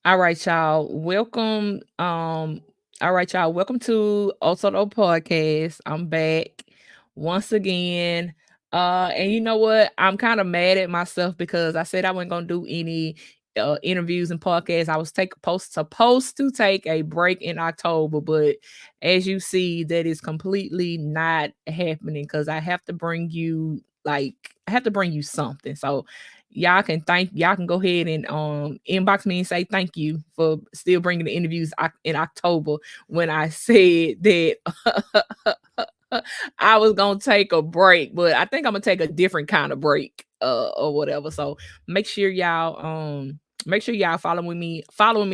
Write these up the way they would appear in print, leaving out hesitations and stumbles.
All right, y'all. Welcome. All right, y'all. Welcome to Osoto Podcast. I'm back once again. And you know what? I'm kind of mad at myself because I said I wasn't gonna do any interviews and podcasts. I was supposed to take a break in October, but as you see, that is completely not happening because I have to bring you something. So y'all can go ahead and inbox me and say thank you for still bringing the interviews in October when I said that I was gonna take a break, but I think I'm gonna take a different kind of break or whatever. So make sure y'all following me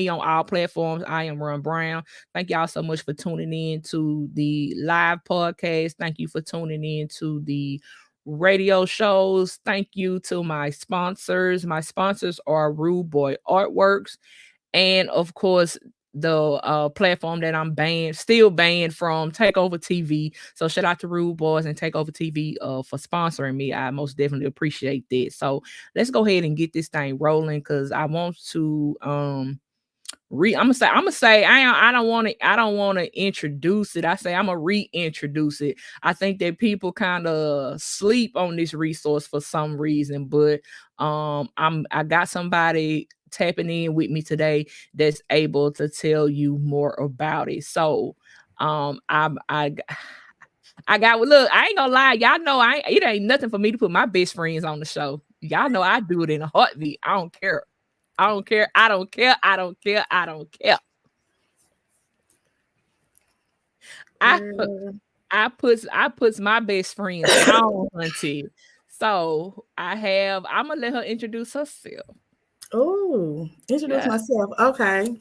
on all platforms. I am Ron Brown. Thank y'all so much for tuning in to the live podcast. Thank you for tuning in to the radio shows. Thank you to my sponsors. My sponsors are Rude Boy Artworks, and of course the platform that I'm still banned from, Takeover TV. So shout out to Rude Boys and Takeover TV for sponsoring me. I most definitely appreciate that. So let's go ahead and get this thing rolling because I want to I'm gonna say I don't want to introduce it. I say I'm gonna reintroduce it. I think that people kind of sleep on this resource for some reason, but I got somebody tapping in with me today that's able to tell you more about it. So I got look, I ain't gonna lie, y'all know it ain't nothing for me to put my best friends on the show. Y'all know I do it in a heartbeat. I don't care. I don't care. I don't care. I don't care. I don't care. I I puts my best friends on, auntie. So I'm gonna let her introduce herself. Oh, introduce Yeah. myself. Okay.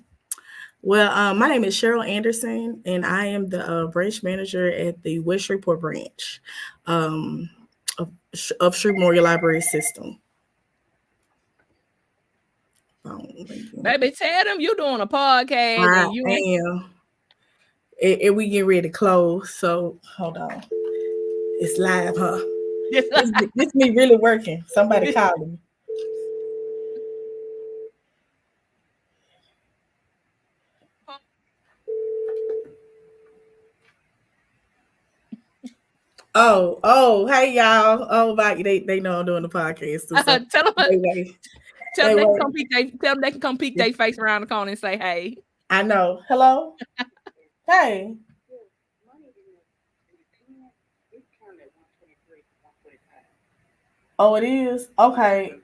Well, my name is Sheryll Anderson, and I am the branch manager at the West Shreveport branch um, of Shreve Memotial Library system. Um, Baby, tell them you doing a podcast I and you ain't am. And we get ready to close, so hold on. It's live, huh? just This me really working. Somebody calling me. Hey y'all. Oh, they know I'm doing the podcast too. So tell them they wait. tell them They they can wait. come tell them they can come peek their face around the corner and say hey. I know. Hello? Hey. Oh, it is? Okay.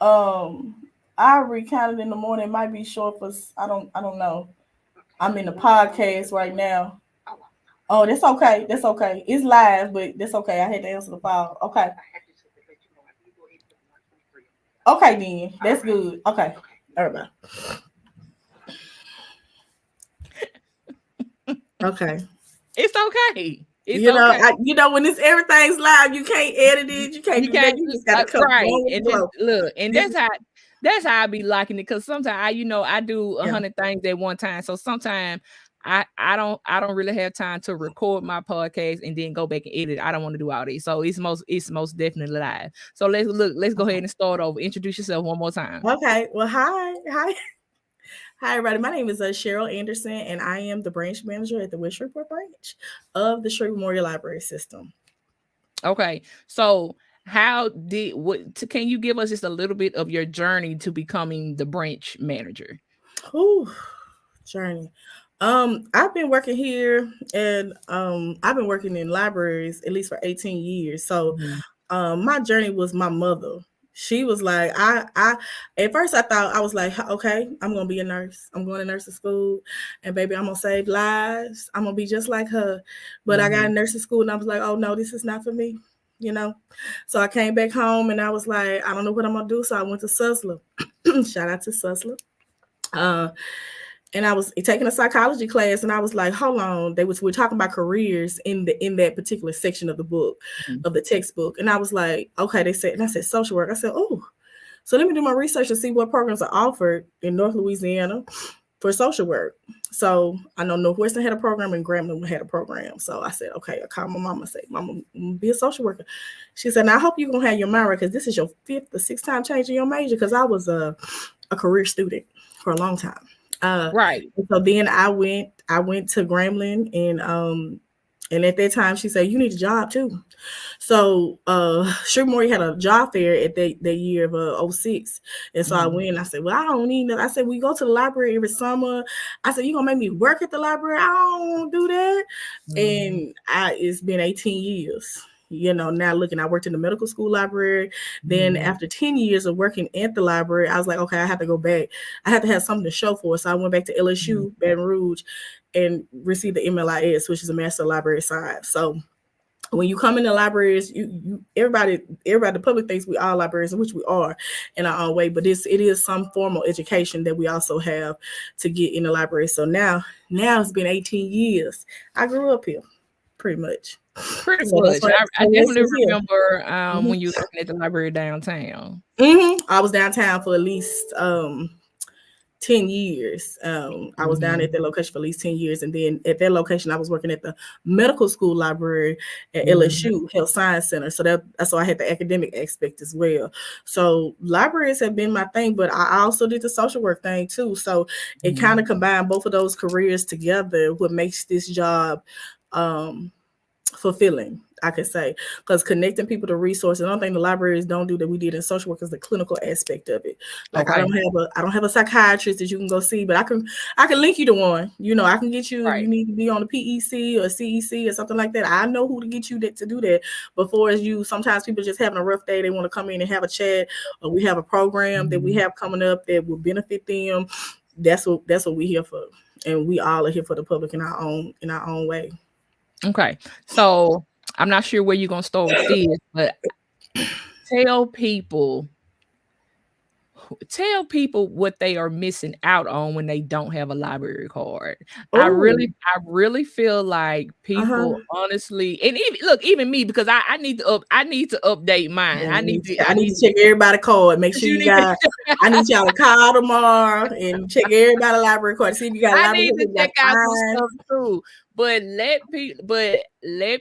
I recounted in the morning. It might be short for I don't know. I'm in the podcast right now. Oh, that's okay. That's okay. It's live, but that's okay. I had to answer the call. Okay. Okay then. That's good. Okay. All right. Okay. It's okay. It's I, okay. when it's everything's live, you can't edit it. You can't You do that. can't You just gotta come right. on with the And then flow. look, and This is that's how I be liking it because sometimes I do a yeah. hundred things at one time. So sometimes I don't really have time to record my podcast and then go back and edit. I don't want to do all this. So it's most definitely live. So let's go ahead and start over. Introduce yourself one more time. Okay. Well, hi, everybody. My name is Sheryll Anderson, and I am the branch manager at the West Shreveport branch of the Shreve Memotial Library system. Okay. So can you give us just a little bit of your journey to becoming the branch manager? Whew, journey. I've been working here, and I've been working in libraries at least for 18 years. So, Mhm. my journey was my mother. She was like, I at first I thought I was like, okay, I'm gonna be a nurse. I'm going to nursing school, and baby, I'm gonna save lives. I'm gonna be just like her. But I got Mhm. in nursing school, and I was like, oh no, this is not for me. You know. So I came back home, and I was like, I don't know what I'm gonna do. So I went to Susler. Shout out to Susler. Uh, and I was taking a psychology class, and I was like, hold on, we're talking about careers in that particular section of the book, Mhm. of the textbook. And I was like, okay, they said, and I said social work. I said, oh, so let me do my research and see what programs are offered in North Louisiana for social work. So I know Northwestern had a program and Grambling had a program. So I said, okay, I called my mama and said, Mama, I'm gonna be a social worker. She said, now I hope you're gonna have your mind right because this is your fifth or sixth time changing your major because I was a career student for a long time. Right. So then I went to Grambling, and at that time she said, you need a job too. So Shreve Memotial had a job fair at that year of 06. And so I went and I said, well, I don't need nothing. I said, we go to the library every summer. I said, you gonna make me work at the library? I don't want to do that. And it's been 18 years. Now looking, I worked in the medical school library. Then after 10 years of working at the library, I was like, okay, I have to go back. I had to have something to show for it. So I went back to LSU, Baton Rouge, and received the MLIS, which is a Master of Library Science. So when you come into libraries, everybody, the public thinks we are librarians, which we are in our own way, but it is some formal education that we also have to get in the library. So now it's been 18 years. I grew up here, pretty much. Pretty much. I definitely remember when you were working at the library downtown. I was downtown for at least 10 years. I was down at that location for at least 10 years. And then at that location, I was working at the medical school library at LSU Health Science Center. So I had the academic aspect as well. So libraries have been my thing, but I also did the social work thing too. So it kind of combined both of those careers together, what makes this job fulfilling, I could say, because connecting people to resources. Another thing the libraries don't do that we did in social work is the clinical aspect of it. Like I don't have a psychiatrist that you can go see, but I can link you to one. I can get you. If you need to be on the PEC or CEC or something like that, I know who to get you to do that. Before you, sometimes people just having a rough day, they want to come in and have a chat, or we have a program that we have coming up that will benefit them. That's what we're here for, and we all are here for the public in our own way. Okay, so I'm not sure where you're gonna start with this, but tell people what they are missing out on when they don't have a library card. Ooh. I really feel like people honestly, and even me, because I need to update mine. I need to check everybody's card. Make sure you got. I need y'all to call tomorrow and check everybody's library card. See if you got. I need to check out some stuff too. But let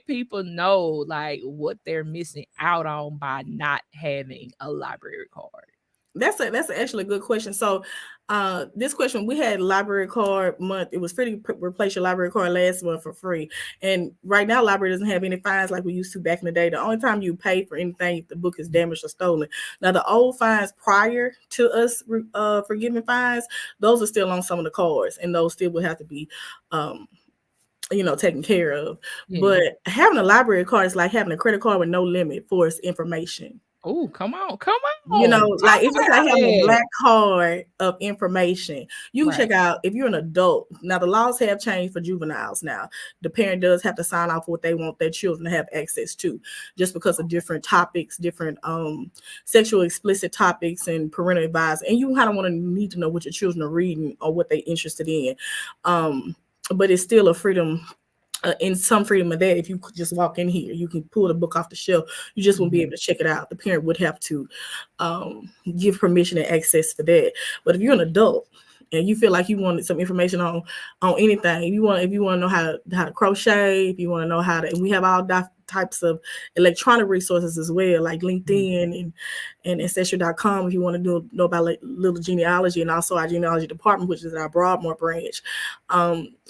people know like what they're missing out on by not having a library card. That's actually a good question. So this question, we had library card month. It was free to replace your library card last month for free. And right now, library doesn't have any fines like we used to back in the day. The only time you pay for anything if the book is damaged or stolen. Now, the old fines prior to us forgiving fines, those are still on some of the cards, and those still would have to be taken care of. Yeah. But having a library card is like having a credit card with no limit for its information. Oh, come on. Like it's just like having a black card of information. You can check out if you're an adult. Now the laws have changed for juveniles now. The parent does have to sign off what they want their children to have access to, just because of different topics, different sexual explicit topics and parental advice. And you kind of need to know what your children are reading or what they're interested in. But it's still a freedom. In some freedom of that, if you could just walk in here, you can pull the book off the shelf. You just won't be able to check it out. The parent would have to give permission and access for that. But if you're an adult and you feel like you wanted some information on anything, if you want to know how to crochet, if you want to know how to, and we have all types of electronic resources as well, like LinkedIn and Ancestry.com if you want to know about little genealogy, and also our genealogy department, which is our Broadmoor branch.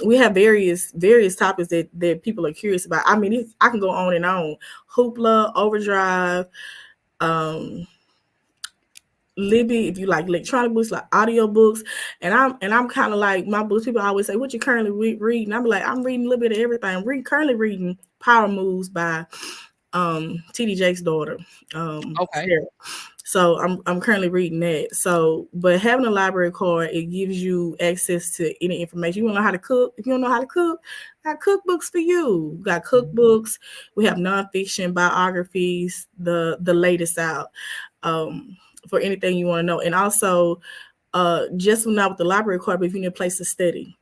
We have various topics that people are curious about. I mean, I can go on and on. Hoopla, Overdrive, Libby, if you like electronic books, like audio books, and I'm kind of like my books. People always say, "What you currently reading?" I'm like, I'm reading a little bit of everything. I'm currently reading Power Moves by T.D. Jake's daughter. Okay. Sarah. So I'm currently reading that. So, but having a library card, it gives you access to any information. You want to know how to cook? If you don't know how to cook, I got cookbooks for you. We got cookbooks. We have nonfiction biographies, the latest out. For anything you want to know. And also, just not with the library card, but if you need a place to study.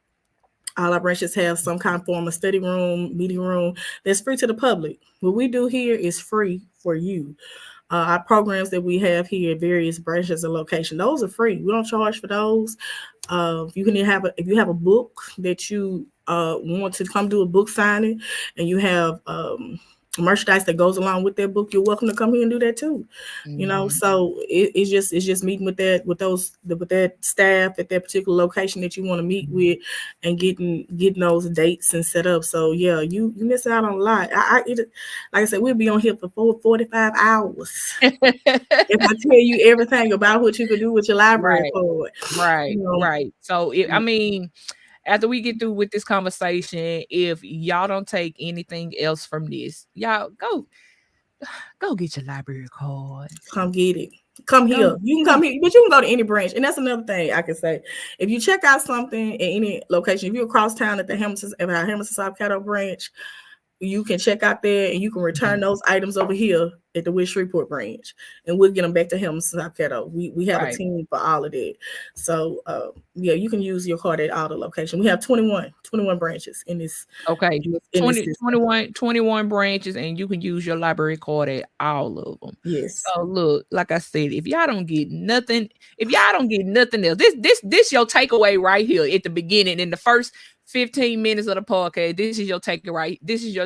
All our branches have some kind of form of study room, meeting room that's free to the public. What we do here is free for you. Our programs that we have here at various branches and locations, those are free. We don't charge for those. If you have a book that you want to come do a book signing, and you have merchandise that goes along with that book, you're welcome to come here and do that too. So it's just meeting with that staff at that particular location that you want to meet with, and getting those dates and set up. So yeah, you miss out on a lot. Like I said, we'll be on here for 45 hours if I tell you everything about what you can do with your library card. Right. So I mean, after we get through with this conversation, if y'all don't take anything else from this, y'all go get your library card. Come get it. Come here. You can come here, but you can go to any branch. And that's another thing I can say. If you check out something at any location, if you're across town at our Hamilton South Caddo branch, you can check out there and you can return those items over here at the West Shreveport branch, and we'll get them back to Hamilton South Caddo. We have a team for all of that. So yeah, you can use your card at all the locations. We have 21 branches in this. Okay. 21 branches, and you can use your library card at all of them. Yes. So look, like I said, if y'all don't get nothing else, this your takeaway right here at the beginning in the first 15 minutes of the podcast. This is your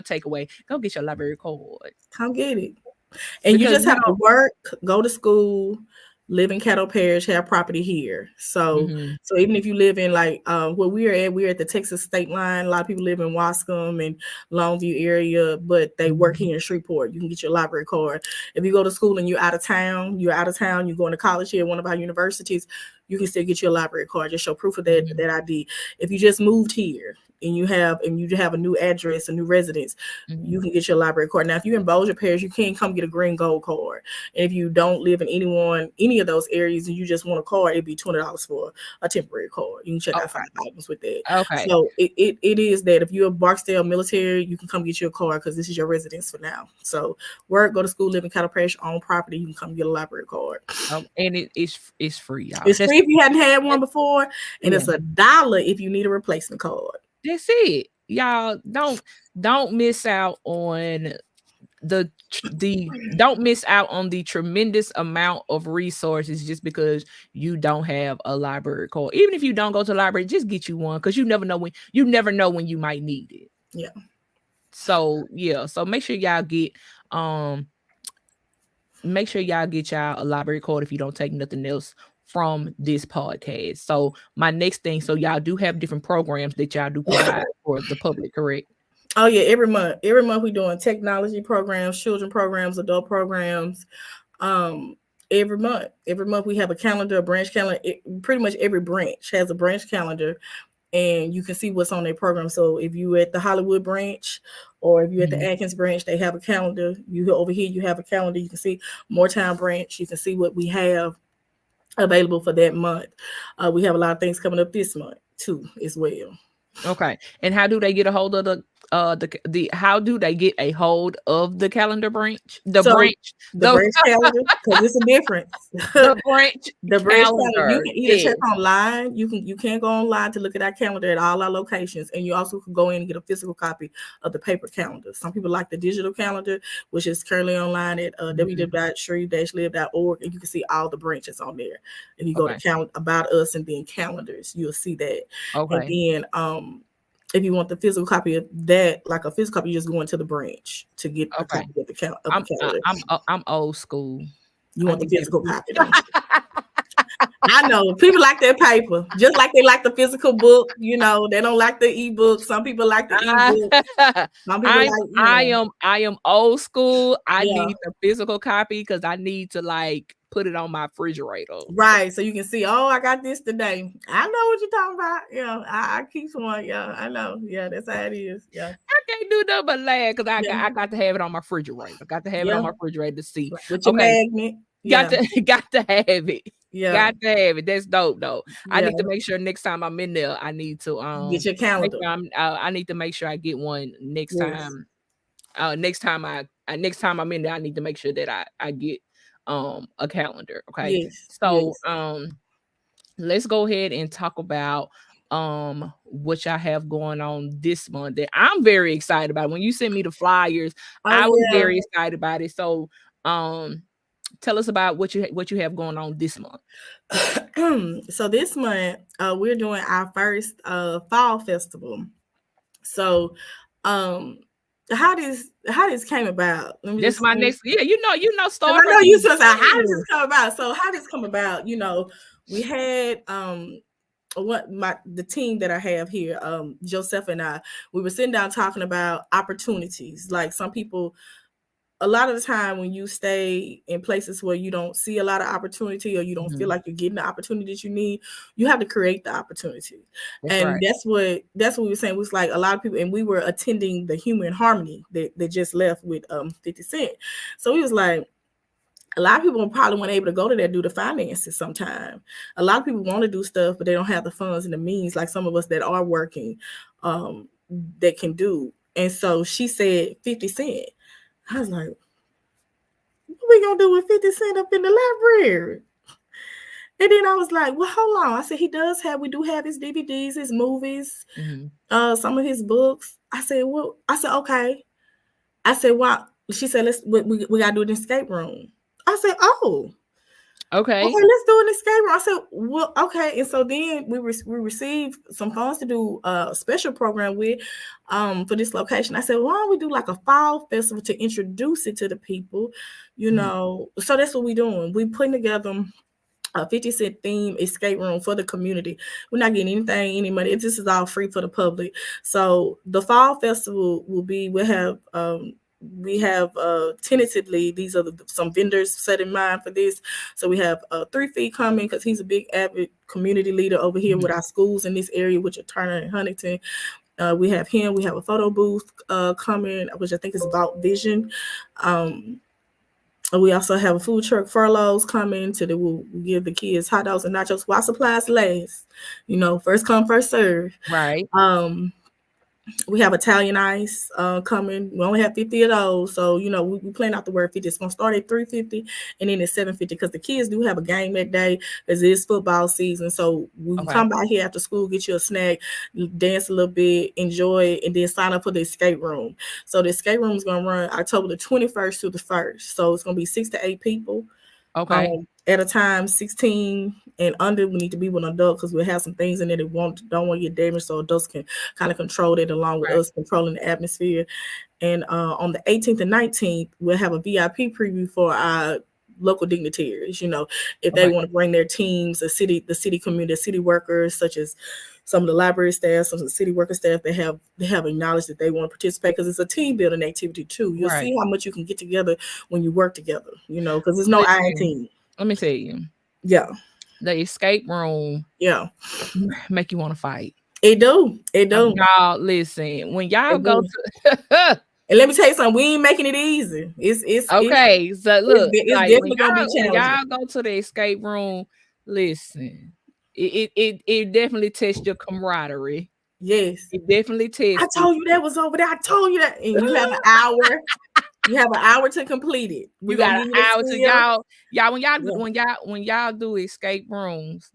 takeaway. Go get your library card. Come get it. And you just have to work, go to school, live in Caddo Parish, have property here. So so even if you live in like where we're at the Texas state line. A lot of people live in Wascom and Longview area, but they work here in Shreveport. You can get your library card. If you go to school and you're out of town, you're going to college here at one of our universities, you can still get your library card. Just show proof of that ID. If you just moved here and you have a new address, a new residence, you can get your library card. Now, if you're in Bossier Parish, you can come get a green gold card. And if you don't live in any of those areas and you just want a card, it'd be $20 for a temporary card. You can check out 5 items with that. Okay. So it is that if you're a Barksdale military, you can come get your card because this is your residence for now. So work, go to school, live in Caddo Parish, own property, you can come get a library card. And it's free, y'all. It's free if you hadn't had one before, and it's $1 if you need a replacement card. That's it. Y'all don't miss out on the tremendous amount of resources just because you don't have a library card. Even if you don't go to the library, just get you one, because you never know when you might need it. Yeah. So make sure y'all get y'all a library card if you don't take nothing else from this podcast. So my next thing, so y'all do have different programs that y'all do provide for the public, correct? Oh yeah, every month we're doing technology programs, children programs, adult programs. Every month we have a calendar, a branch calendar. Pretty much every branch has a branch calendar, and you can see what's on their program. So if you at the Hollywood branch or if you're at the Atkins branch, they have a calendar. You over here, you have a calendar. You can see Moortown branch. You can see what we have available for that month. We have a lot of things coming up this month too as well. Okay. And how do they get a hold of how do they get a hold of the calendar branch? The branch calendar, because it's a difference. The branch calendar. You can either check online. You can go online to look at our calendar at all our locations, and you also can go in and get a physical copy of the paper calendar. Some people like the digital calendar, which is currently online at www.shreve-live.org, and you can see all the branches on there. If you go to About Us and then calendars, you'll see that. Okay. And then if you want the physical copy of that, like a physical copy, you just go into the branch to get a copy of the calendar. I'm old school. You want the physical copy, don't you? I know people like their paper, just like they like the physical book. They don't like the ebook. Some people like the ebook. Some people I am old school. I need the physical copy because I need to put it on my refrigerator. Right. So you can see, I got this today. I know what you're talking about. Yeah, I keep one. Yeah, I know. Yeah, that's how it is. Yeah. I can't do nothing but laugh because I got to have it on my refrigerator. I got to have it on my refrigerator to see. With your magnet. Got to have it. Yeah. Got to have it. That's dope though. Yeah. I need to make sure next time I'm in there, I need to get your calendar. I need to make sure I get one next time. Next time I'm in there, I need to make sure that I get a calendar. Okay. Yes. So let's go ahead and talk about what y'all have going on this month that I'm very excited about. When you sent me the flyers, I was very excited about it. So tell us about what you have going on this month. So this month we're doing our first fall festival. So how this came about? Let me That's just my next. Yeah, you know, start I from know the you said how did beginning. this come about? So how did this come about? We had the team that I have here, Joseph and I, we were sitting down talking about opportunities. Like some people, a lot of the time when you stay in places where you don't see a lot of opportunity or you don't feel like you're getting the opportunity that you need, you have to create the opportunity. That's And right. that's what we were saying. It was like a lot of people, and we were attending the Human Harmony that just left with 50 Cent. So we was like, a lot of people probably weren't able to go to that due to finances sometime. A lot of people want to do stuff, but they don't have the funds and the means, like some of us that are working, that can do. And so she said 50 Cent. I was like, what we gonna do with 50 Cent up in the library? And then I was like, well, hold on. I said, we do have his DVDs, his movies, some of his books. I said, okay. I said, wow. She said, we gotta do an escape room. I said, oh, Okay. let's do an escape room. I said, well, okay. And so then we received some funds to do a special program with for this location. I said, why don't we do like a fall festival to introduce it to the people, So that's what we're doing. We putting together a 50 Cent theme escape room for the community. We're not getting any money. This is all free for the public. So the fall festival will be, we have tentatively, these are some vendors set in mind for this. So we have 3 Feet coming because he's a big avid community leader over here with our schools in this area, which are Turner and Huntington. We have him. We have a photo booth coming, which I think is about vision. We also have a food truck furloughs coming we'll give the kids hot dogs and nachos while supplies last. First come, first serve. Right. We have Italian ice coming. We only have 50 of those. So, we plan out the word 50. It's going to start at 350 and then at 750 because the kids do have a game that day because it is football season. So we come by here after school, get you a snack, dance a little bit, enjoy, and then sign up for the escape room. So the escape room is going to run October the 21st to the 1st. So it's going to be 6 to 8 people. Okay. At a time, 16 and under, we need to be with an adult because we'll have some things in there that don't want to get damaged, so adults can kind of control it along with us controlling the atmosphere. And on the 18th and 19th, we'll have a VIP preview for our local dignitaries. If they want to bring their teams, the city community, city workers, such as some of the library staff, some of the city worker staff, they have acknowledged that they want to participate because it's a team building activity too. You'll see how much you can get together when you work together, because there's no I in team. Let me tell you. Yeah. The escape room. Yeah. Make you want to fight. It do. Y'all listen. When y'all go to and let me tell you something, we ain't making it easy. It's okay. So look, it's definitely gonna be challenging. When y'all go to the escape room, listen. It definitely tests your camaraderie. Yes. It definitely tests. I told you that was over there. I told you that. And you have an hour. You have an hour to complete it. You got an hour to y'all. When y'all do escape rooms,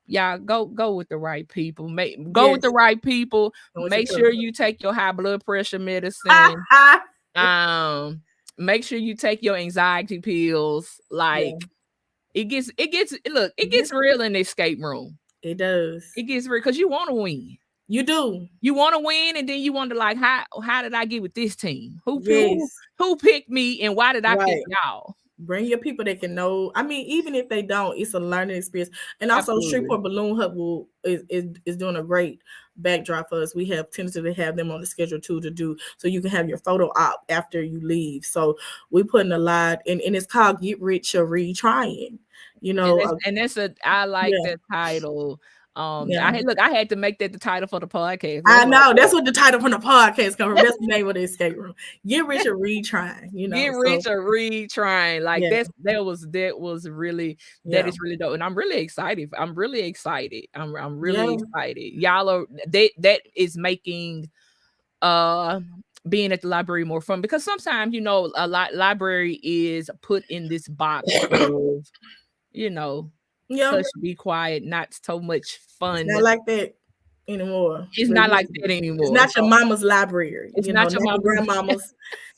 y'all go with the right people. Go with the right people. Make sure you take your high blood pressure medicine. Make sure you take your anxiety pills. Like it gets real in the escape room. It does. It gets real because you want to win. You do. You want to win, and then you wonder like, how did I get with this team? Who picked me, and why did I pick y'all? Bring your people that can know. I mean, even if they don't, it's a learning experience. And also, Shreveport Balloon Hut is doing a great backdrop for us. We have tentatively have them on the schedule too to do, so you can have your photo op after you leave. So we're putting a lot, and it's called Get Rich or Retrying. And that's I like that title. I had to make that the title for the podcast. I know that's what the title from the podcast comes from. That's the name of the escape room. Get rich or retrying. Get rich or retrying. Like that was really that is really dope, and I'm really excited. I'm really excited. Y'all are that is making being at the library more fun because sometimes a library is put in this box of hush, be quiet, not so much fun. It's not like that anymore. It's not like that anymore. It's not your mama's library. It's not your mama's grandmama's.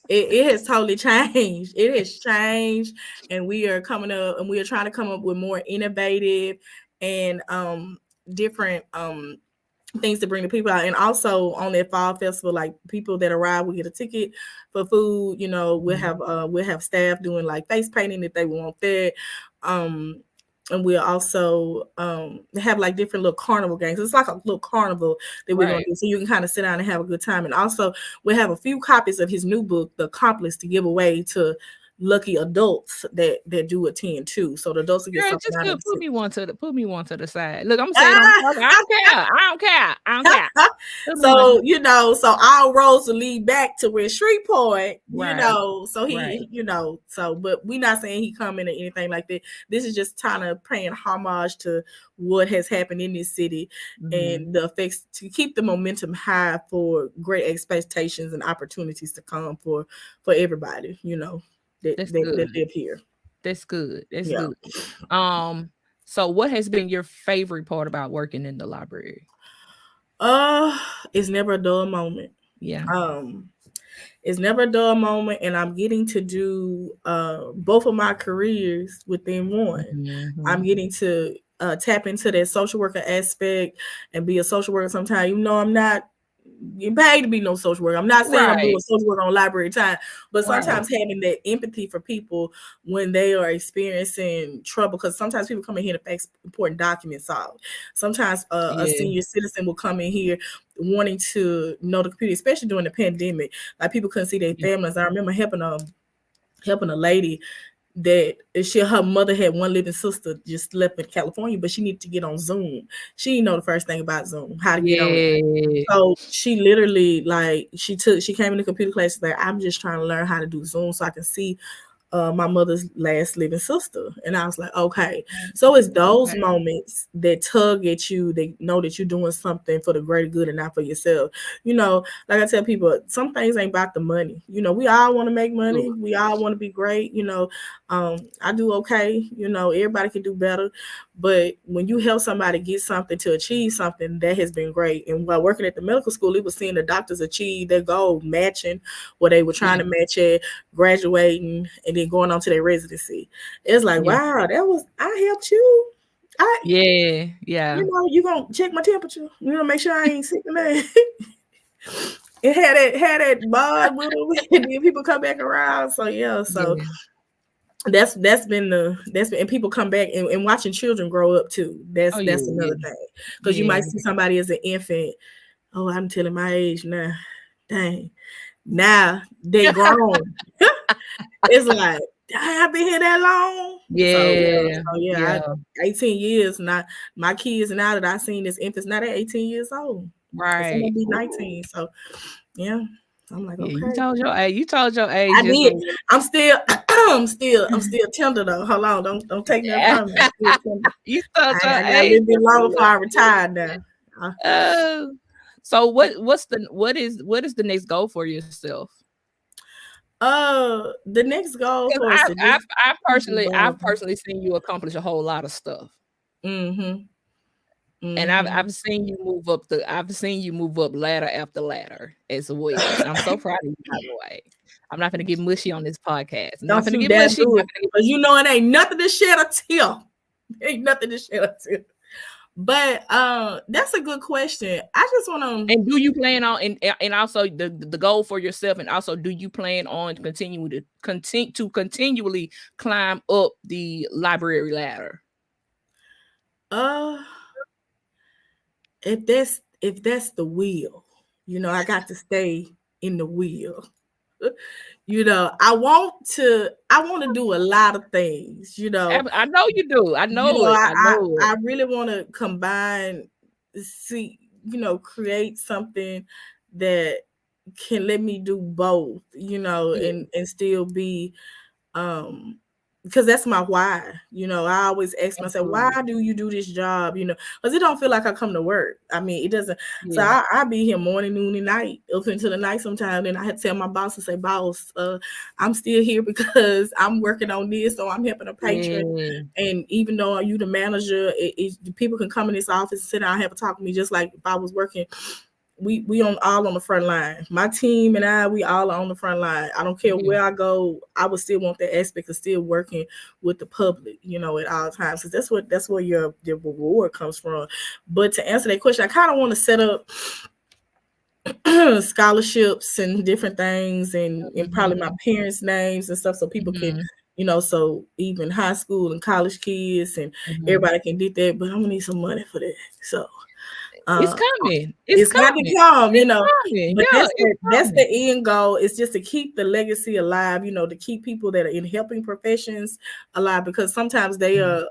It has totally changed. It has changed, and we are coming up, and we are trying to come up with more innovative and different things to bring the people out. And also on that fall festival, like people that arrive will get a ticket for food. You know, we'll have staff doing like face painting if they want that. And we'll also have like different little carnival games. It's like a little carnival that we're gonna do, so you can kind of sit down and have a good time. And also we'll have a few copies of his new book, The Accomplice, to give away to lucky adults that do attend too. So the adults will get something out of it. Put me one to the side. Look, I'm saying I don't care. So so all roads will lead back to where Shreveport, so he, so but we're not saying he coming or anything like that. This is just kind of paying homage to what has happened in this city and the effects, to keep the momentum high for great expectations and opportunities to come for everybody, that live here. That's good. That's good. So what has been your favorite part about working in the library? It's never a dull moment. Yeah. It's never a dull moment, and I'm getting to do both of my careers within one. I'm getting to tap into that social worker aspect and be a social worker sometimes, even though I'm not getting paid to be no social worker. I'm not saying I'm doing social work on library time, but sometimes having that empathy for people when they are experiencing trouble, because sometimes people come in here to fax important documents out. Sometimes a senior citizen will come in here wanting to know the computer, especially during the pandemic. Like people couldn't see their families. I remember helping a lady that her mother had one living sister just left in California, but she needed to get on Zoom. She didn't know the first thing about Zoom, how to get on it. So she literally she came into computer class like, I'm just trying to learn how to do Zoom so I can see my mother's last living sister. And I was like, okay. So it's those moments that tug at you, they know that you're doing something for the greater good and not for yourself. Like I tell people, some things ain't about the money. We all want to make money. We all want to be great. I do okay. Everybody can do better. But when you help somebody get something to achieve something, that has been great. And while working at the medical school, it was seeing the doctors achieve their goal, matching what they were trying to match at, graduating, and then going on to their residency. It's like, wow, I helped you. You gonna check my temperature. You gonna make sure I ain't sick today. It had that bond with them, and then people come back around. So that's been and people come back and watching children grow up too. That's another thing, because you might see somebody as an infant. Oh, I'm telling my age now. Dang, now they grown. It's like, I've been here that long. 18 years now. My kids now that I've seen as infants, now they're 18 years old. Right. Some will be 19. So I'm like, okay. You told your age. I did. I'm still tender though. Hold on, don't take that from me. You told your age. I lived bit longer before I retired now. So what is the next goal for yourself? The next goal for I've personally seen you accomplish a whole lot of stuff. And I've seen you move up ladder after ladder as well. And I'm so proud of you, by the way. I'm not gonna get mushy on this podcast. Don't get mushy, because it ain't nothing to shed a tear. Ain't nothing to shed a tear. But that's a good question. I just want to. And do you plan on and also the goal for yourself, and also do you plan on continually climb up the library ladder? If that's the wheel, I got to stay in the wheel. I want to do a lot of things, I know you do. I know I really want to combine, create something that can let me do both, and still be, because that's my why. I always ask myself, why do you do this job? Because it don't feel like I come to work. I mean, it doesn't. So I be here morning, noon, and night, up into the night sometimes. And I had to tell my boss and say, boss, I'm still here because I'm working on this, so I'm helping a patron. And even though you the manager, people can come in this office and sit down and have a talk with me, just like if I was working we on all on the front line. My team and we all are on the front line. I don't care where I go. I would still want that aspect of still working with the public, at all times, because that's where your reward comes from. But to answer that question, I kind of want to set up scholarships and different things, and probably my parents' names and stuff, so people can, so even high school and college kids and everybody can get that. But I'm gonna need some money for that. So it's coming. It's got to come, But that's the end goal. It's just to keep the legacy alive, to keep people that are in helping professions alive, because sometimes they are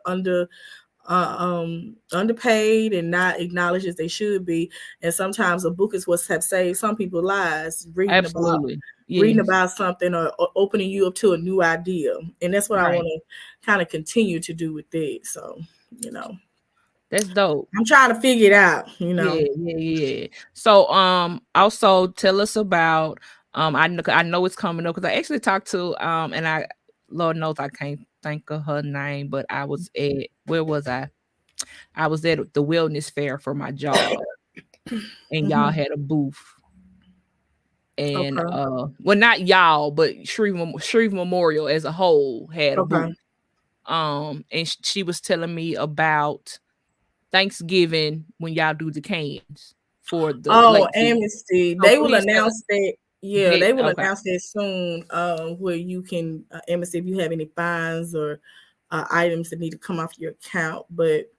underpaid and not acknowledged as they should be. And sometimes a book is what have saved some people's lives, reading about something or opening you up to a new idea. And that's what I want to kind of continue to do with it. So, that's dope. I'm trying to figure it out, Yeah. So also tell us about I know it's coming up, because I actually talked to and I, Lord knows I can't think of her name, but I was at, where was I? I was at the wellness fair for my job, and y'all had a booth. And well, not y'all, but Shreve Memorial as a whole had a booth. And she was telling me about Thanksgiving when y'all do the cans for the amnesty. They will announce that. Yeah, they will announce that soon. Where you can amnesty if you have any fines or items that need to come off your account. But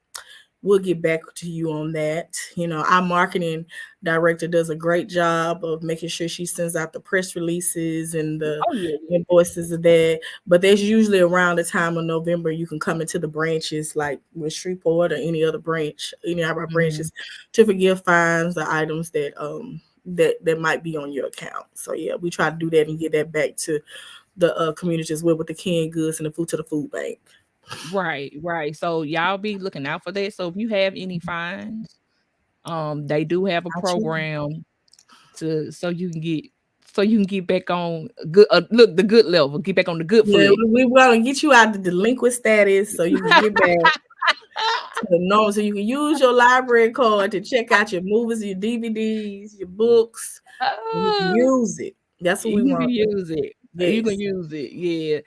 we'll get back to you on that. Our marketing director does a great job of making sure she sends out the press releases and the invoices of that. But there's usually around the time of November, you can come into the branches, like with Shreveport or any other branch, any of our branches, to forgive fines or items that that might be on your account. So yeah, we try to do that and get that back to the community as well, with the canned goods and the food to the food bank. Right. So y'all be looking out for that. So if you have any fines, they do have a program so you can get back on good the good level, get back on the good foot. We want to get you out of the delinquent status so you can get back to the normal, so you can use your library card to check out your movies, your DVDs, your books. You can use it. That's what we want. You can use it. Yes. You can use it. Yeah.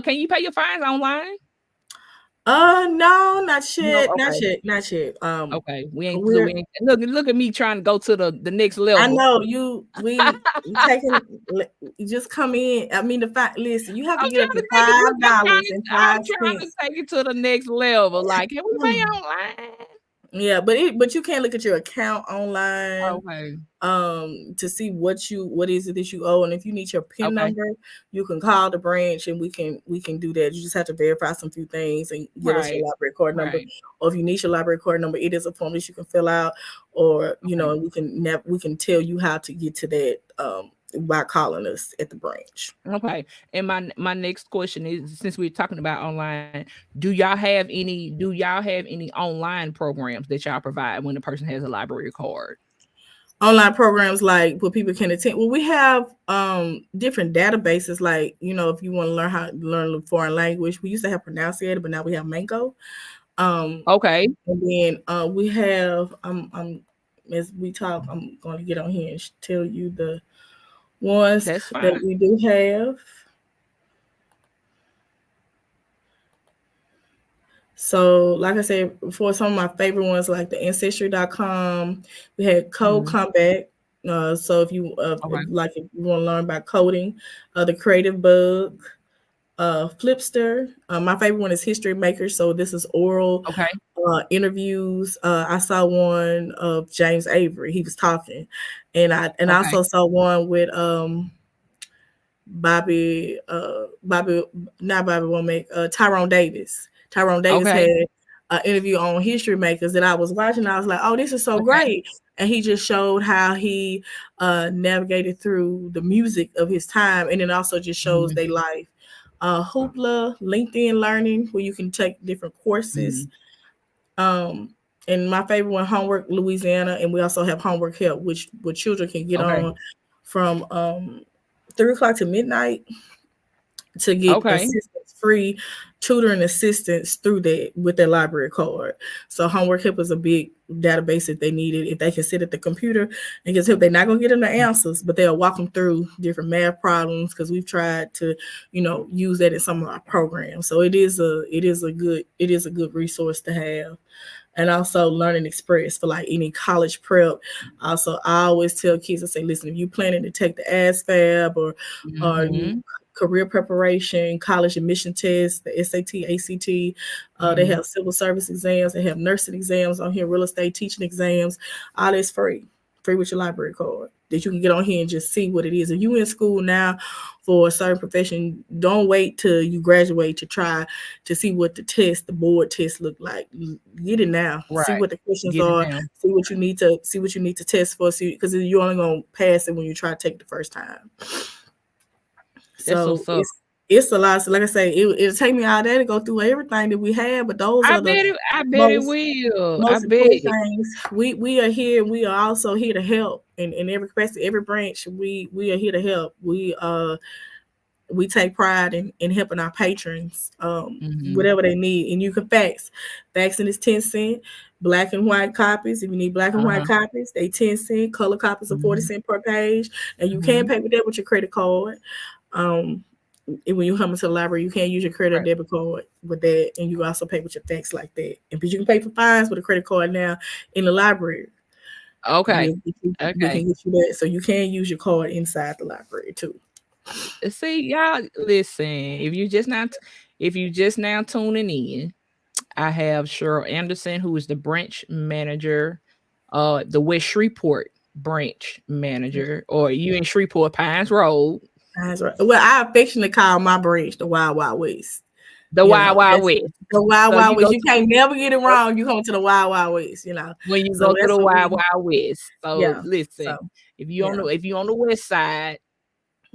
Can you pay your fines online? No, not yet. No, okay. Not yet. Okay, we ain't look at me trying to go to the next level. I know we taking. You just come in. I mean, listen, you have to get up to $5 and 5 cents. I'm trying to take it to the next level. Like, can we pay online? Yeah, but you can't look at your account online. Okay. To see what is it that you owe, and if you need your PIN number, you can call the branch and we can do that. You just have to verify some few things and give us your library card number. Or if you need your library card number, it is a form that you can fill out, or we can tell you how to get to that by calling us at the branch. Okay. And my next question is, since we're talking about online, do y'all have any online programs that y'all provide when the person has a library card? Online programs like where people can attend. Well, we have different databases, like if you want to learn a foreign language, we used to have Pronunciator, but now we have Mango. Okay. And then we have as we talk, I'm going to get on here and tell you the ones that we do have. So, like I said, for some of my favorite ones, like the Ancestry.com, we had Code Combat. So if you if you want to learn about coding, the Creative Bug, Flipster. My favorite one is History Maker. So this is oral interviews. I saw one of James Avery. He was talking, and I also saw one with Tyrone Davis. Tyrone Davis had an interview on History Makers that I was watching. I was like, oh, this is so great. And he just showed how he navigated through the music of his time. And it also just shows their life. Hoopla, LinkedIn Learning, where you can take different courses. And my favorite one, Homework Louisiana. And we also have Homework Help, where children can get on from 3 o'clock to midnight. to get Okay. assistance, free tutoring assistance through that with their library card. So homework help is a big database that they needed. If they can sit at the computer and get help, they're not gonna get them the answers, but they'll walk them through different math problems because we've tried to, use that in some of our programs. So it is a good resource to have. And also Learning Express for like any college prep. Also, I always tell kids, I say, listen, if you planning to take the ASVAB or you Mm-hmm. career preparation, college admission tests, the SAT, ACT, they Mm-hmm. have civil service exams, they have nursing exams on here, real estate teaching exams, all that's free with your library card that you can get on here and just see what it is. If you in school now for a certain profession, don't wait till you graduate to try to see what the board test look like. Get it now. See Right. what the questions Get it are. now. See what you need to test for. See, because you're only gonna pass it when you try to take it the first time. That's So what's up. it's a lot. So like I say, it'll take me all day to go through everything that we have, but those I are the bet it. I bet it most will. I most bet. important things. We are here, and we are also here to help in every capacity, every branch. We are here to help. We take pride in helping our patrons, Mm-hmm. whatever they need. And you can fax. Faxing is 10 cents. Black and white copies. If you need black and white Uh-huh. copies, they 10 cents. Color copies are 40 Mm-hmm. cents per page. And you can Mm-hmm. pay with that with your credit card. Um, and when you come into the library, you can't use your credit or Right. debit card with that, and you also pay with your fax like that. And but you can pay for fines with a credit card now in the library. Okay. We Okay. can get you that, so you can use your card inside the library too. See, y'all, listen. If you just now tuning in, I have Sheryll Anderson, who is the branch manager, the West Shreveport branch manager, or you in Shreveport Pines Road, That's right. Well, I affectionately call my branch the Wild Wild West. the Wild Wild That's West. the Wild So Wild you West. go You to can't never get it wrong. You come to the Wild Wild West. when you So go to that's the what Wild we. Wild West. So Yeah. listen, So on yeah. the west side,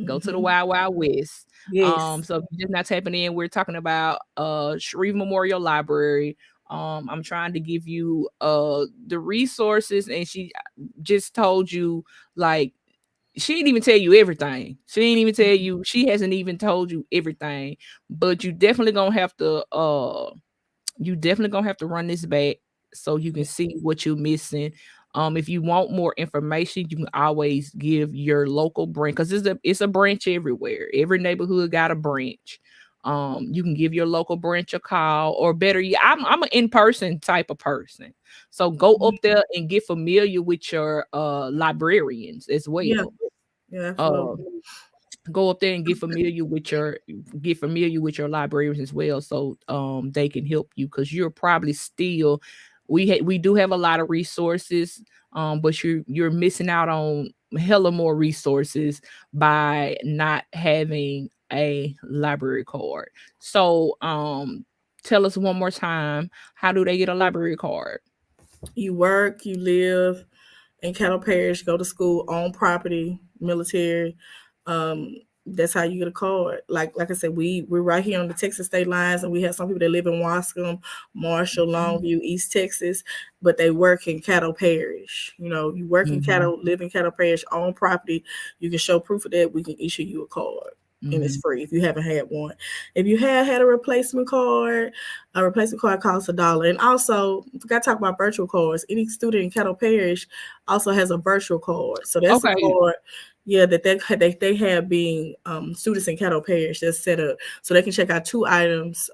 go to the Hmm. Wild Wild West. Yes. So if you're just not tapping in, we're talking about Shreve Memorial Library. I'm trying to give you the resources, and she just told you, like, she didn't even tell you everything. She hasn't even told you everything. But you definitely gonna have to run this back so you can see what you're missing. If you want more information, you can always give your local branch, because it's a branch everywhere. Every neighborhood got a branch. You can give your local branch a call, or better yet, I'm an in-person type of person. So go up there and get familiar with your librarians as Yeah. well. Yeah. Uh Absolutely. Go up there and get familiar with your librarians as well, so they can help you, because you're probably still we do have a lot of resources, but you're missing out on hella more resources by not having a library card. So tell us one more time, how do they get a library card? You work. You live in Cattle Parish. Go to school on property. Military. Um, that's how you get a card. Like I said, we're right here on the Texas state lines, and we have some people that live in Wascom, Marshall, Longview, East Texas, but they work in Cattle Parish. You work in Mm-hmm. cattle, live in Cattle Parish on property. You can show proof of that. We can issue you a card. And it's Mm-hmm. free if you haven't had one. If you have had a replacement card costs $1. And also, I forgot to talk about virtual cards. Any student in Cattle Parish also has a virtual card. So that's a Okay. card, yeah, that they have being students in Cattle Parish that's set up so they can check out 2 items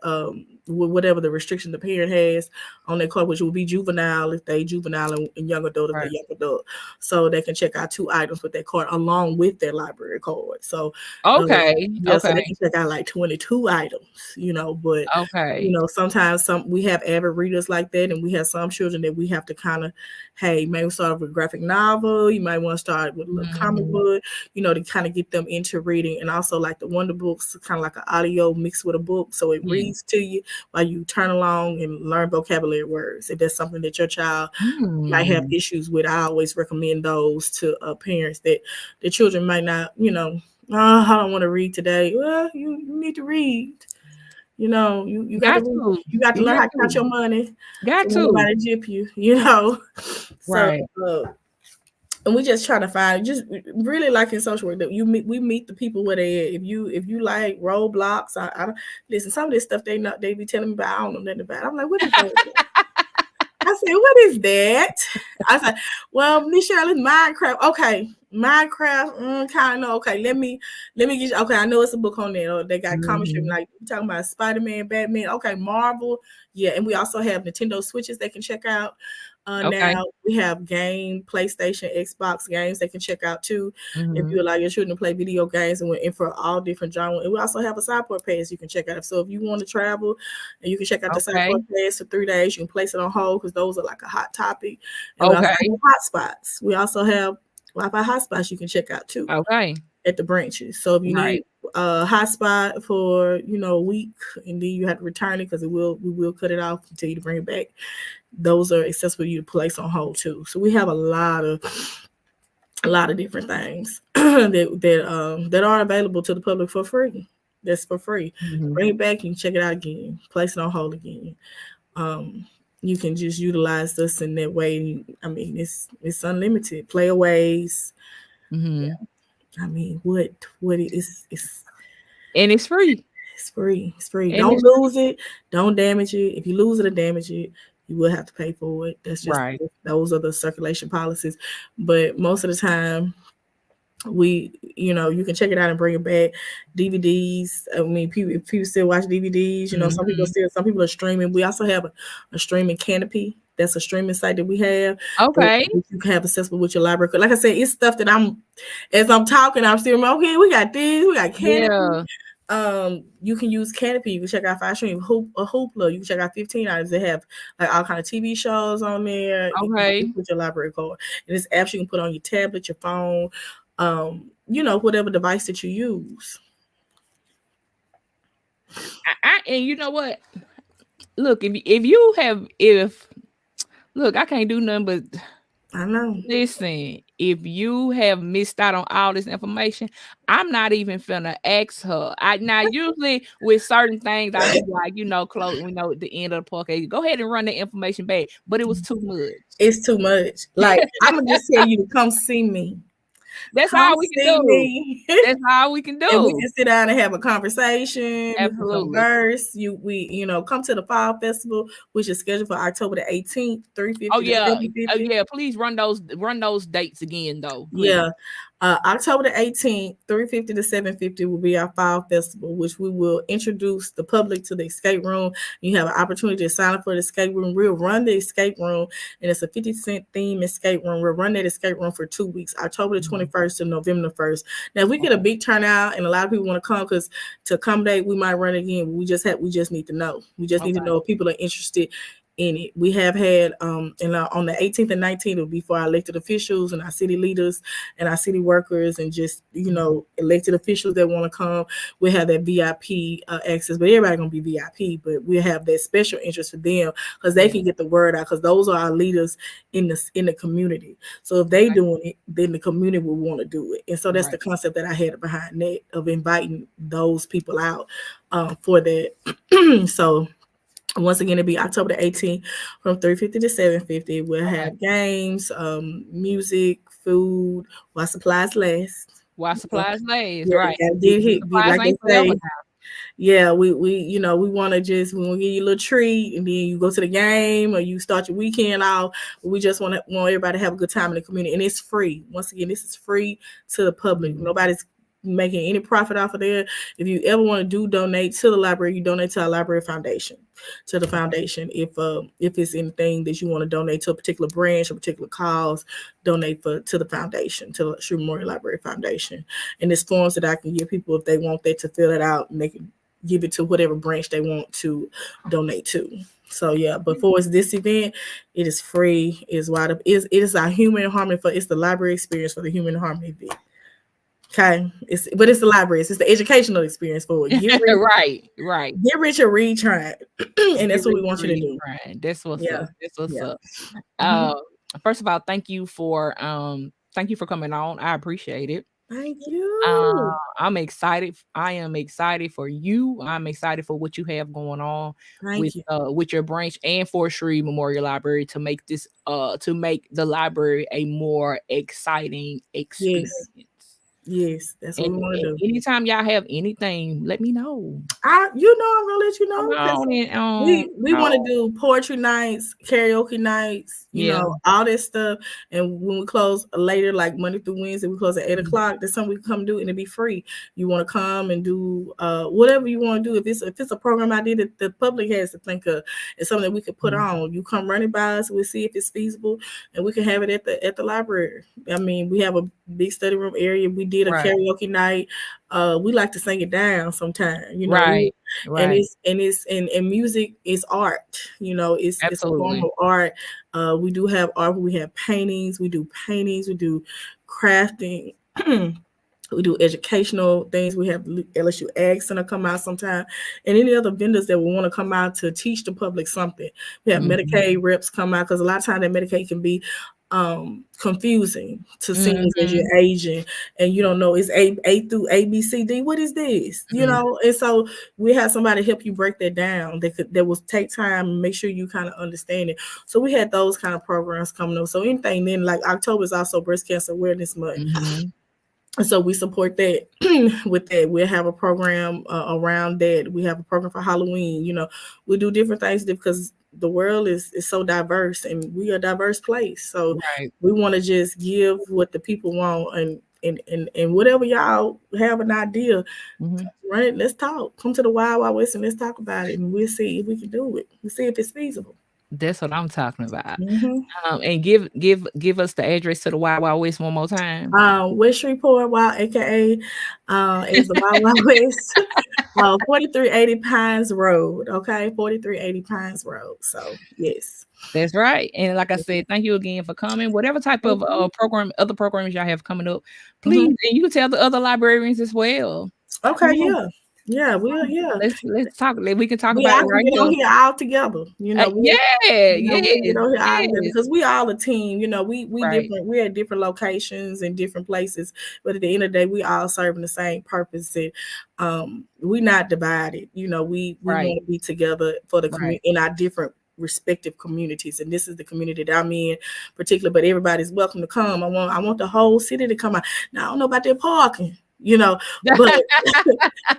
with whatever the restriction the parent has on their card, which will be juvenile if they juvenile and young adult if they Right. young adult. So they can check out 2 items with their card along with their library card. So Okay. yeah, so they Okay. can check out like 22 items, but Okay. sometimes we have avid readers like that, and we have some children that we have to kind of, hey, maybe start with a graphic novel. You might want to start with a little comic Mhm. book, to kind of get them into reading. And also like the Wonder Books, kind of like an audio mixed with a book. So it Yeah. reads to you while you turn along and learn vocabulary words. If that's something that your child might have Mm. issues with, I always recommend those to parents that the children might not, oh, I don't want to read today. Well, you need to read. You got to Got read. to. You got to You learn got how to count to. your money, so Got when to. nobody jip you. So Right. uh, And we just try to find, just really like in social work, that we meet the people where they at. If you like roadblocks, I don't listen. Some of this stuff they be telling me about, I don't know nothing about. I'm like, what is that? I said, what is that? I said, well, Miss Sheryll, it's Minecraft. Okay, Minecraft, kind of okay. Let me get you. Okay, I know it's a book on there. Or they got comic strip, like we're talking about Spider-Man, Batman. Okay, Marvel. Yeah, and we also have Nintendo Switches they can check out. Now we have PlayStation, Xbox games they can check out too. If you allow your children to play video games, and for all different genres. And we also have a Sideport Pass you can check out. So if you want to travel, and you can check out the Sideport Pass for 3 days, you can place it on hold because those are like a hot topic. And we also have hotspots. We also have Wi-Fi hotspots you can check out too. At the branches. So if you need a hotspot for a week, and then you have to return it because we will cut it off until you bring it back. Those are accessible to you to place on hold too. So we have a lot of different things that are available to the public for free. That's for free. Bring it back, you can check it out again, place it on hold again. You can just utilize us in that way. I mean, it's unlimited playaways. Yeah. I mean, what it's and it's free. It's free. It's free. And don't lose it. Don't damage it. If you lose it or damage it, you will have to pay for it. That's just those are the circulation policies. But most of the time, you can check it out and bring it back. DVDs. I mean, people still watch DVDs. Some people are streaming. We also have a streaming canopy. That's a streaming site that we have. You can have accessible with your library. Like I said, it's stuff that as I'm talking, I'm still okay. We got this. We got canopy. You can use Canopy. You can check out FireStream, Hoopla. You can check out 15 items. They have like all kind of TV shows on there. You put your library card, and it's apps you can put on your tablet, your phone, whatever device that you use. And you know what? Look, look, I can't do nothing but. I know. Listen, if you have missed out on all this information, I'm not even finna ask her. Now usually with certain things, I be like, close. We know at the end of the podcast, go ahead and run the information back. But it was too much. It's too much. Like I'm gonna just tell you to come see me. That's all we can do. That's all we can do. And we can sit down and have a conversation. Absolutely. Converse. We come to the Fall Festival, which is scheduled for October the 18th, 350. Oh yeah. Please run those dates again though. Please. Yeah. October the 18th, 350 to 750 will be our Fall Festival, which we will introduce the public to the escape room. You have an opportunity to sign up for the escape room. We'll run the escape room, and it's a 50-cent theme escape room. We'll run that escape room for 2 weeks, October the 21st to November the 1st. Now, if we get a big turnout and a lot of people want to come, because to accommodate, we might run again. We just need to know. We just need to know if people are interested in it. We have had on the 18th and 19th, it'll be for our elected officials and our city leaders and our city workers and just elected officials that want to come. We have that VIP access, but everybody gonna be VIP, but we have that special interest for them because they can get the word out, because those are our leaders in the community. So if they doing it, then the community will want to do it. And so that's the concept that I had behind that, of inviting those people out for that. So once again, it'll be October the 18th from 350 to 750. We'll have games, music, food, while supplies last. Right. Yeah, we want to give you a little treat, and then you go to the game or you start your weekend off. We just want everybody to have a good time in the community, and it's free. Once again, this is free to the public. Nobody's making any profit off of there. If you ever want to donate to the library, you donate to our library foundation, to the foundation. If it's anything that you want to donate to a particular branch, a particular cause, donate to the foundation, to the Shreve Memotial Library Foundation. And there's forms that I can give people if they want that, to fill it out, and they can give it to whatever branch they want to donate to. So yeah, but for this event, it is free. It's wide up. It is our Human Harmony it's the library experience for the Human Harmony event. Okay, it's the library. It's the educational experience for it. Right. Get rich or read, try it, and that's what we want you to do. That's what's up. That's what's up. First of all, thank you for coming on. I appreciate it. Thank you. I'm excited. I am excited for you. I'm excited for what you have going on Thank you. with your branch and for Shreve Memorial Library to make this to make the library a more exciting experience. Yes, that's what we want to do. Anytime y'all have anything, let me know. I'm gonna let you know, because we want to do poetry nights, karaoke nights, you know, all this stuff. And when we close later, like Monday through Wednesday, we close at 8 o'clock. That's something we can come do, and it'll be free. You want to come and do whatever you want to do. If it's a program idea that the public has to think of, it's something that we could put on. You come run it by us, we'll see if it's feasible, and we can have it at the library. I mean, we have a big study room area. We did a karaoke night. We like to sing it down sometimes, you know. Right. And music is art, you know. It's a form of art. We do have art. We have paintings. We do crafting. We do educational things. We have LSU Ag Center come out sometime, and any other vendors that will want to come out to teach the public something. We have Medicaid reps come out, because a lot of times that Medicaid can be confusing to seniors as you're aging and you don't know, it's A through A, B, C, D. What is this? You know, and so we have somebody help you break that down. That will take time and make sure you kind of understand it. So we had those kind of programs coming up. So anything then, like October is also Breast Cancer Awareness Month. And so we support that with that. We'll have a program around that. We have a program for Halloween. You know, we do different things because the world is so diverse and we are a diverse place. So we want to just give what the people want, and whatever y'all have an idea, run it. Let's talk. Come to the Wild Wild West and let's talk about it, and we'll see if we can do it. We'll see if it's feasible. That's what I'm talking about. And give us the address to the Wild Wild West one more time. West Shreveport, aka is the Wild Wild West. 4380 Pines Road. Okay, 4380 Pines Road. So yes. That's right. And like I said, thank you again for coming. Whatever type of other programs y'all have coming up, please, and you can tell the other librarians as well. Okay, yeah, let's talk. We can talk about it right here. On here all together, you know. Because we all a team. You know, we different. We're at different locations and different places, but at the end of the day, we all serving the same purpose. And we're not divided. You know, we want to be together for the community in our different respective communities, and this is the community that I'm in particular. But everybody's welcome to come. I want the whole city to come out. Now I don't know about that parking. You know, but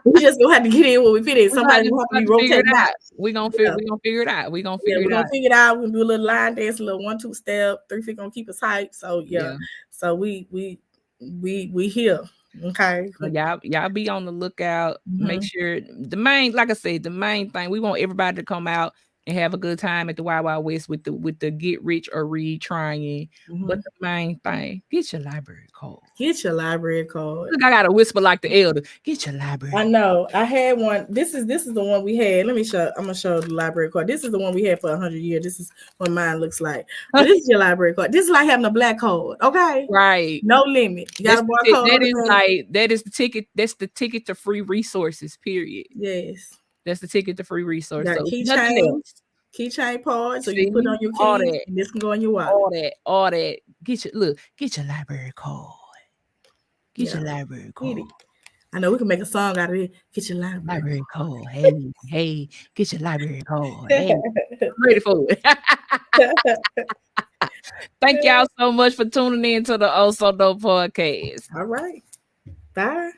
we just gonna have to get in when we fit in. Somebody will have to be rotating out. We're gonna figure it out. We're gonna figure it out. We're gonna do a little line dance, a little 1-2 step, 3 feet gonna keep us hyped. So so we here. Okay. So y'all be on the lookout. Make sure the main thing, we want everybody to come out and have a good time at the Wild Wild West with the get rich or read trying. But the main thing, get your library card. Get your library card. Look, I gotta whisper like the elder. Get your library. I know. I had one. This is the one we had. Let me show. I'm gonna show the library card. This is the one we had for 100 years. This is what mine looks like. But this is your library card. This is like having a black card. Okay. Right. No limit. You got a barcode. That is the ticket. That's the ticket to free resources. Period. Yes. That's the ticket to free resources. Keychain part, so you put on your keys, and this can go in your wallet. All that. Get your library card. Get your library card. I know we can make a song out of it. Get your library card. Hey, get your library card. Hey, I'm ready for it. Thank y'all so much for tuning in to the Oh So Dope podcast. All right. Bye.